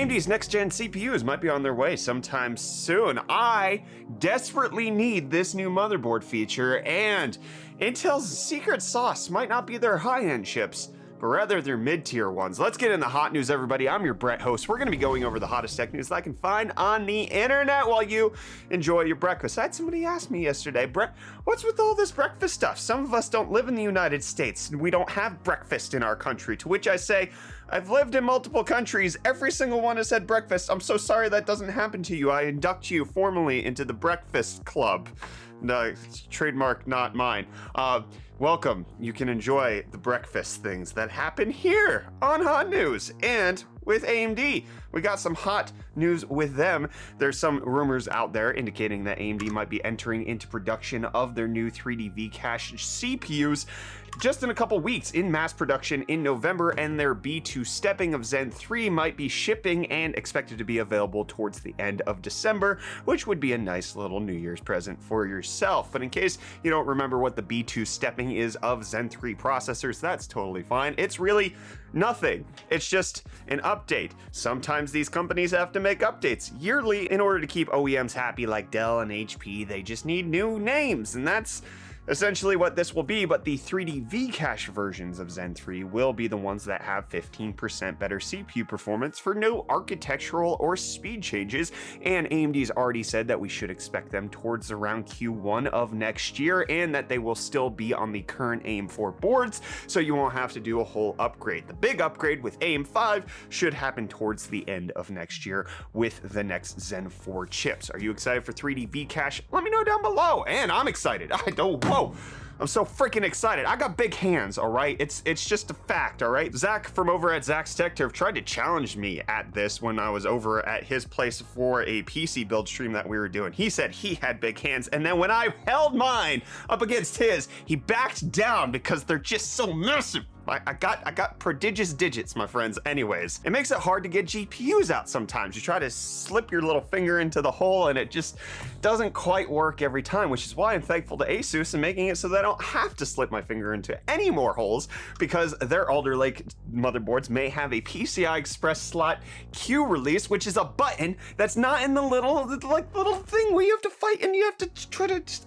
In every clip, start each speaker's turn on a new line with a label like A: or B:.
A: AMD's next-gen CPUs might be on their way sometime soon. I desperately need this new motherboard feature, and Intel's secret sauce might not be their high-end chips, but rather their mid-tier ones. Let's get in the hot news, everybody. I'm your Brett host. We're going to be going over the hottest tech news that I can find on the internet while you enjoy your breakfast. I had somebody ask me yesterday, Brett, what's with all this breakfast stuff? Some of us don't live in the United States, and we don't have breakfast in our country. To which I say, I've lived in multiple countries. Every single one has had breakfast. I'm so sorry that doesn't happen to you. I induct you formally into the breakfast club. No, trademark not mine. Welcome. You can enjoy the breakfast things that happen here on Hot News. And with AMD, we got some hot news with them. There's some rumors out there indicating that AMD might be entering into production of their new 3D V-Cache CPUs just in a couple weeks in mass production in November, and their B2 stepping of Zen 3 might be shipping and expected to be available towards the end of December, which would be a nice little New Year's present for yourself. But in case you don't remember what the B2 stepping is of Zen 3 processors, that's totally fine. It's really nothing. It's just an update. Sometimes these companies have to make updates yearly in order to keep OEMs happy, like Dell and HP. They just need new names, and that's essentially what this will be. But the 3D V-Cache versions of Zen 3 will be the ones that have 15% better CPU performance for no architectural or speed changes, and AMD's already said that we should expect them towards around Q1 of next year, and that they will still be on the current AM4 boards, so you won't have to do a whole upgrade. The big upgrade with AM5 should happen towards the end of next year with the next Zen 4 chips. Are you excited for 3D V-Cache? Let me know down below, and I'm excited. I'm so freaking excited. I got big hands, all right? It's just a fact, all right? Zach from over at Zach's Tech Turf tried to challenge me at this when I was over at his place for a PC build stream that we were doing. He said he had big hands, and then when I held mine up against his, he backed down because they're just so massive. I got prodigious digits, my friends. Anyways, it makes it hard to get GPUs out sometimes. You try to slip your little finger into the hole and it just doesn't quite work every time, which is why I'm thankful to Asus and making it so that I don't have to slip my finger into any more holes, because their Alder Lake motherboards may have a PCI Express slot Q release, which is a button that's not in the little thing where you have to fight and you have to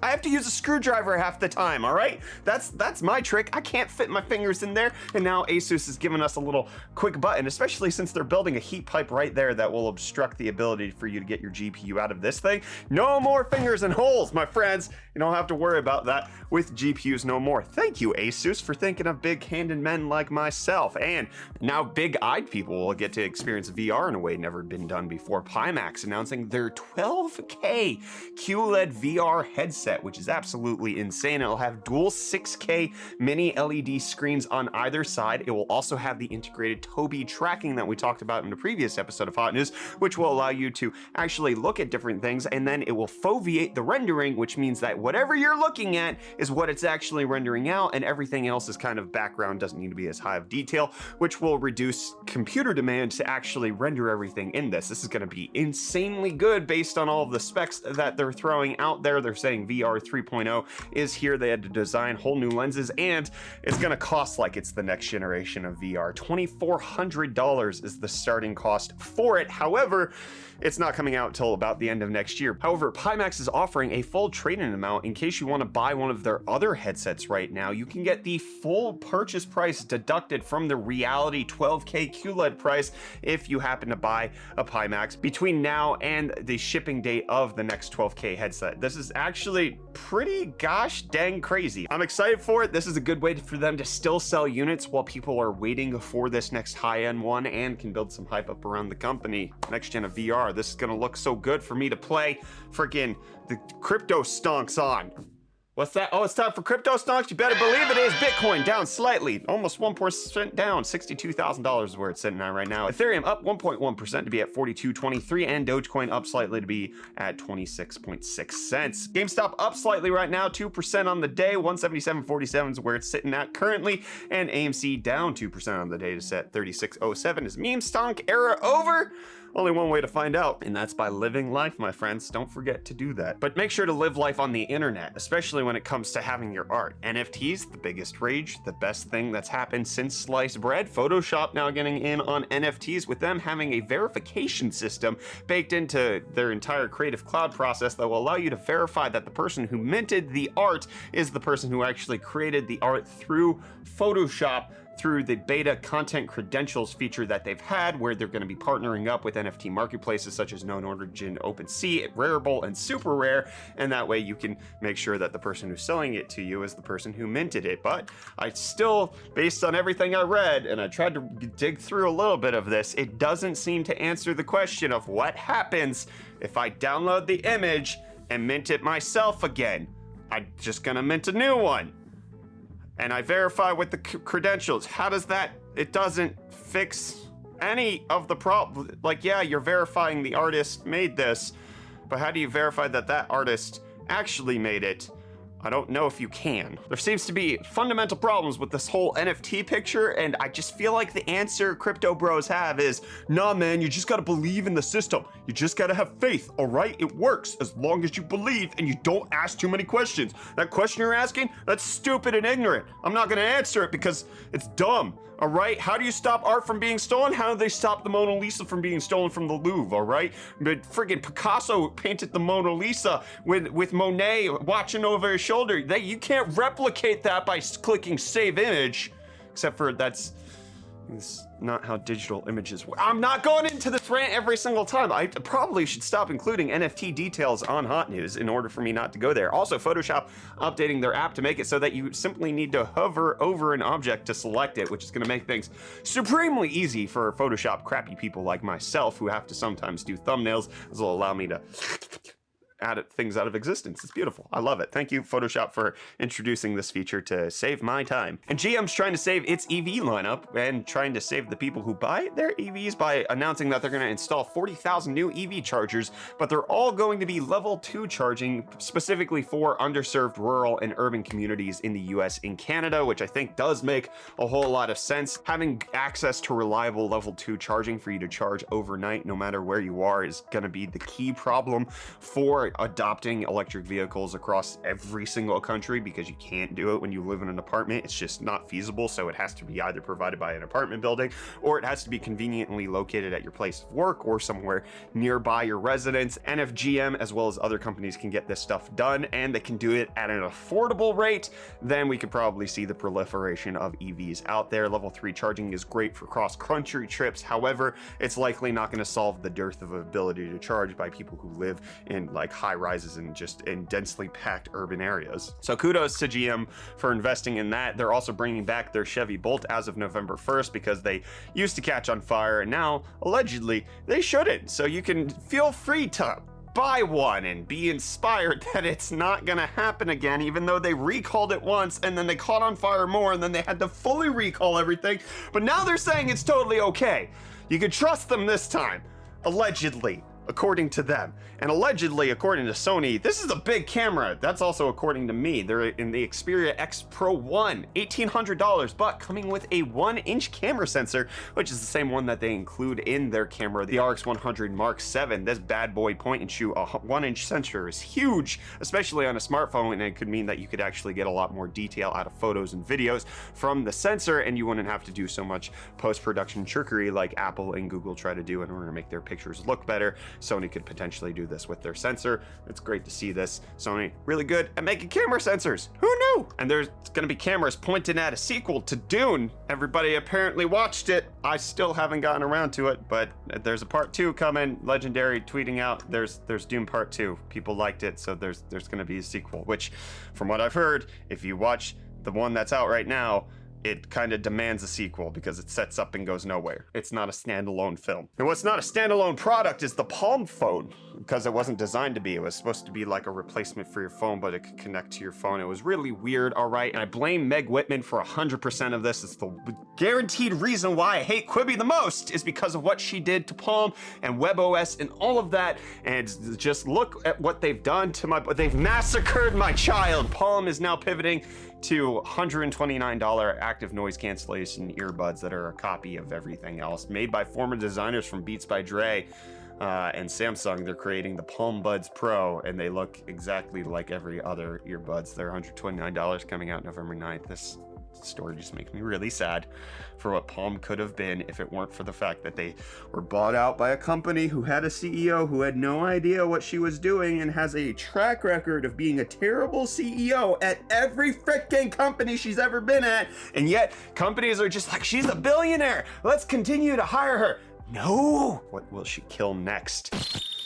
A: I have to use a screwdriver half the time, all right? That's my trick. I can't fit my fingers in there. And now Asus has given us a little quick button, especially since they're building a heat pipe right there that will obstruct the ability for you to get your GPU out of this thing. No more fingers and holes, my friends. You don't have to worry about that with GPUs no more. Thank you, Asus, for thinking of big-handed men like myself. And now big-eyed people will get to experience VR in a way never been done before. PiMax announcing their 12K QLED VR headset, which is absolutely insane. It'll have dual 6K mini LED screens on either side. It will also have the integrated Tobii tracking that we talked about in the previous episode of Hot News, which will allow you to actually look at different things, and then it will foveate the rendering, which means that whatever you're looking at is what it's actually rendering out, and everything else is kind of background, doesn't need to be as high of detail, which will reduce computer demand to actually render everything in this. This is going to be insanely good based on all of the specs that they're throwing out there. They're saying VR 3.0 is here. They had to design whole new lenses, and it's going to cost like it's the next generation of VR. $2,400 is the starting cost for it. However, it's not coming out till about the end of next year. However, PiMax is offering a full trade-in amount in case you want to buy one of their other headsets right now. You can get the full purchase price deducted from the Reality 12K QLED price if you happen to buy a PiMax between now and the shipping date of the next 12K headset. This is actually pretty gosh dang crazy. I'm excited for it. This is a good way for them to still sell units while people are waiting for this next high-end one and can build some hype up around the company. Next gen of VR. This is gonna look so good for me to play freaking the Cryptostonks on. What's that? Oh, it's time for Cryptostonks. You better believe it is. Bitcoin down slightly, almost 1% down. $62,000 is where it's sitting at right now. Ethereum up 1.1% to be at 42.23, and Dogecoin up slightly to be at 26.6 cents. GameStop up slightly right now, 2% on the day. 177.47 is where it's sitting at currently, and AMC down 2% on the day to set 36.07. Is meme stonk era over? Only one way to find out, and that's by living life, my friends. Don't forget to do that. But make sure to live life on the internet, especially when it comes to having your art. NFTs, the biggest rage, the best thing that's happened since sliced bread. Photoshop now getting in on NFTs, with them having a verification system baked into their entire Creative Cloud process that will allow you to verify that the person who minted the art is the person who actually created the art through Photoshop, through the beta content credentials feature that they've had, where they're going to be partnering up with NFT marketplaces such as Known Origin, OpenSea, Rarible, and Super Rare, and that way you can make sure that the person who's selling it to you is the person who minted it. But I still, based on everything I read, and I tried to dig through a little bit of this, it doesn't seem to answer the question of what happens if I download the image and mint it myself again. I'm just gonna mint a new one, and I verify with the credentials. How does that? It doesn't fix any of the problem. Like, yeah, you're verifying the artist made this, but how do you verify that that artist actually made it? I don't know if you can. There seems to be fundamental problems with this whole NFT picture, and I just feel like the answer crypto bros have is, nah man, you just gotta believe in the system. You just gotta have faith, all right? It works as long as you believe and you don't ask too many questions. That question you're asking, that's stupid and ignorant. I'm not gonna answer it because it's dumb. All right, how do you stop art from being stolen? How do they stop the Mona Lisa from being stolen from the Louvre? All right, but friggin' Picasso painted the Mona Lisa with Monet watching over his shoulder. You can't replicate that by clicking save image, except for that's not how digital images work. I'm not going into this rant every single time. I probably should stop including NFT details on Hot News in order for me not to go there. Also, Photoshop updating their app to make it so that you simply need to hover over an object to select it, which is going to make things supremely easy for Photoshop crappy people like myself who have to sometimes do thumbnails. This will allow me to add things out of existence. It's beautiful. I love it. Thank you, Photoshop, for introducing this feature to save my time. And GM's trying to save its EV lineup and trying to save the people who buy their EVs by announcing that they're going to install 40,000 new EV chargers, but they're all going to be level 2 charging specifically for underserved rural and urban communities in the US and Canada, which I think does make a whole lot of sense. Having access to reliable level 2 charging for you to charge overnight, no matter where you are, is going to be the key problem for adopting electric vehicles across every single country, because you can't do it when you live in an apartment. It's just not feasible. So it has to be either provided by an apartment building, or it has to be conveniently located at your place of work or somewhere nearby your residence. And if GM as well as other companies can get this stuff done, and they can do it at an affordable rate, then we could probably see the proliferation of EVs out there. Level 3 charging is great for cross-country trips. However, it's likely not going to solve the dearth of ability to charge by people who live in like high rises and just in densely packed urban areas. So kudos to GM for investing in that. They're also bringing back their Chevy Bolt as of November 1st because they used to catch on fire, and now allegedly they shouldn't. So you can feel free to buy one and be inspired that it's not gonna happen again, even though they recalled it once and then they caught on fire more and then they had to fully recall everything. But now they're saying it's totally okay. You can trust them this time, allegedly, according to them. And allegedly, according to Sony, this is a big camera. That's also according to me. They're in the Xperia X Pro 1, $1,800, but coming with a 1-inch camera sensor, which is the same one that they include in their camera, the RX 100 Mark 7. This bad boy point and shoot, a 1-inch sensor is huge, especially on a smartphone, and it could mean that you could actually get a lot more detail out of photos and videos from the sensor, and you wouldn't have to do so much post-production trickery like Apple and Google try to do in order to make their pictures look better. Sony could potentially do this with their sensor. It's great to see this. Sony really good at making camera sensors. Who knew? And there's gonna be cameras pointing at a sequel to Dune. Everybody apparently watched it. I still haven't gotten around to it, but there's a part 2 coming. Legendary tweeting out there's Dune Part 2. People liked it, so there's gonna be a sequel, which from what I've heard, if you watch the one that's out right now, it kind of demands a sequel because it sets up and goes nowhere. It's not a standalone film. And what's not a standalone product is the Palm phone, because it wasn't designed to be. It was supposed to be like a replacement for your phone, but it could connect to your phone. It was really weird, all right? And I blame Meg Whitman for 100% of this. It's the guaranteed reason why I hate Quibi the most, is because of what she did to Palm and WebOS and all of that. And just look at what they've done to they've massacred my child. Palm is now pivoting to $129 active noise cancellation earbuds that are a copy of everything else. Made by former designers from Beats by Dre and Samsung. They're creating the Palm Buds Pro, and they look exactly like every other earbuds. They're $129 coming out November 9th. This story just makes me really sad for what Palm could have been if it weren't for the fact that they were bought out by a company who had a CEO who had no idea what she was doing and has a track record of being a terrible CEO at every freaking company she's ever been at. And yet companies are just like, she's a billionaire, let's continue to hire her. No! What will she kill next?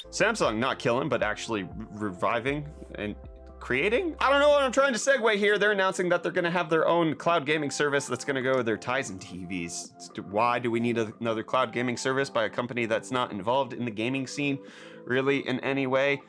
A: Samsung not killing, but actually reviving and creating? I don't know what I'm trying to segue here. They're announcing that they're going to have their own cloud gaming service that's going to go with their Tizen TVs. Why do we need another cloud gaming service by a company that's not involved in the gaming scene really in any way?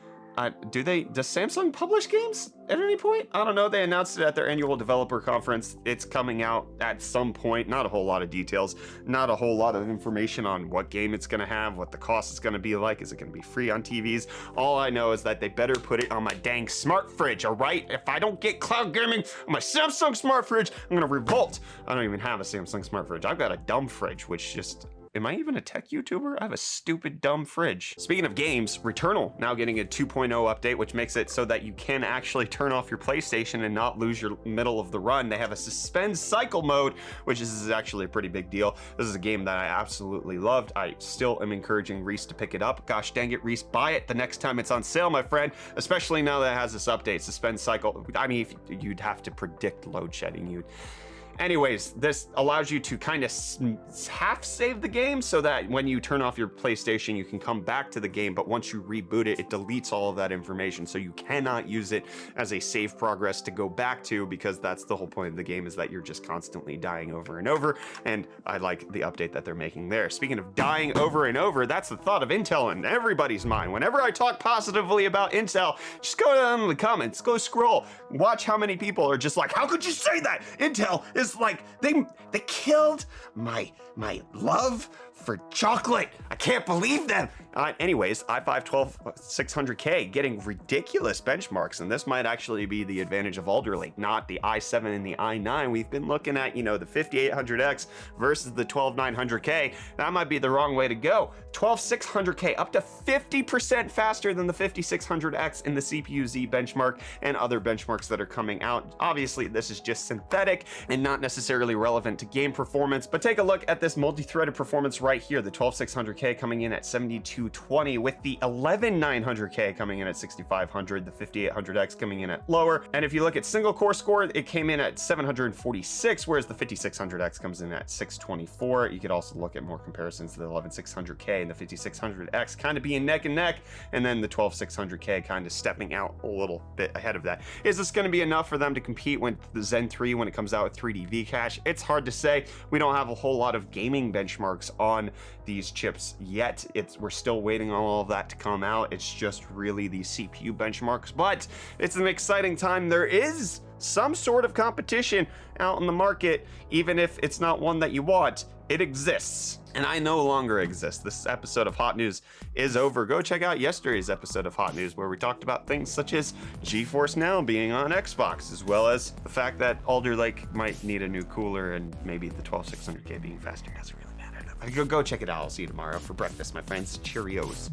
A: Does Samsung publish games at any point? I don't know. They announced it at their annual developer conference. It's coming out at some point. Not a whole lot of details, not a whole lot of information on what game it's going to have, what the cost is going to be like. Is it going to be free on TVs? All I know is that they better put it on my dang smart fridge, all right? If I don't get cloud gaming on my Samsung smart fridge, I'm going to revolt. I don't even have a Samsung smart fridge. I've got a dumb fridge, which just... Am I even a tech YouTuber? I have a stupid, dumb fridge. Speaking of games, Returnal now getting a 2.0 update, which makes it so that you can actually turn off your PlayStation and not lose your middle of the run. They have a suspend cycle mode, which is actually a pretty big deal. This is a game that I absolutely loved. I still am encouraging Reece to pick it up. Gosh dang it, Reece, buy it the next time it's on sale, my friend, especially now that it has this update, suspend cycle. I mean, if you'd have to predict load shedding. Anyways, this allows you to kind of half save the game so that when you turn off your PlayStation, you can come back to the game, but once you reboot it, it deletes all of that information, so you cannot use it as a save progress to go back to, because that's the whole point of the game, is that you're just constantly dying over and over, and I like the update that they're making there. Speaking of dying over and over, that's the thought of Intel in everybody's mind. Whenever I talk positively about Intel, just go down in the comments, go scroll, watch how many people are just like, how could you say that? Intel is like, they killed my love for chocolate. I can't believe them. Anyways, i5 12600K getting ridiculous benchmarks, and this might actually be the advantage of Alder Lake, not the i7 and the i9. We've been looking at, the 5800X versus the 12900K. That might be the wrong way to go. 12600K up to 50% faster than the 5600X in the CPU-Z benchmark and other benchmarks that are coming out. Obviously, this is just synthetic and not necessarily relevant to game performance, but take a look at this multi-threaded performance right here. The 12600K coming in at 7220, with the 11900K coming in at 6500, the 5800X coming in at lower. And if you look at single core score, it came in at 746, whereas the 5600X comes in at 624. You could also look at more comparisons to the 11600K and the 5600X kind of being neck and neck, and then the 12600K kind of stepping out a little bit ahead of that. Is this going to be enough for them to compete with the Zen 3 when it comes out with 3D V-Cache? It's hard to say. We don't have a whole lot of gaming benchmarks on these chips yet. We're still waiting on all of that to come out. It's just really the CPU benchmarks, but it's an exciting time. There is some sort of competition out in the market, even if it's not one that you want. It exists, and I no longer exist. This episode of Hot News is over. Go check out yesterday's episode of Hot News, where we talked about things such as GeForce Now being on Xbox, as well as the fact that Alder Lake might need a new cooler, and maybe the 12600K being faster doesn't really matter. Go check it out. I'll see you tomorrow for breakfast, my friends. Cheerios.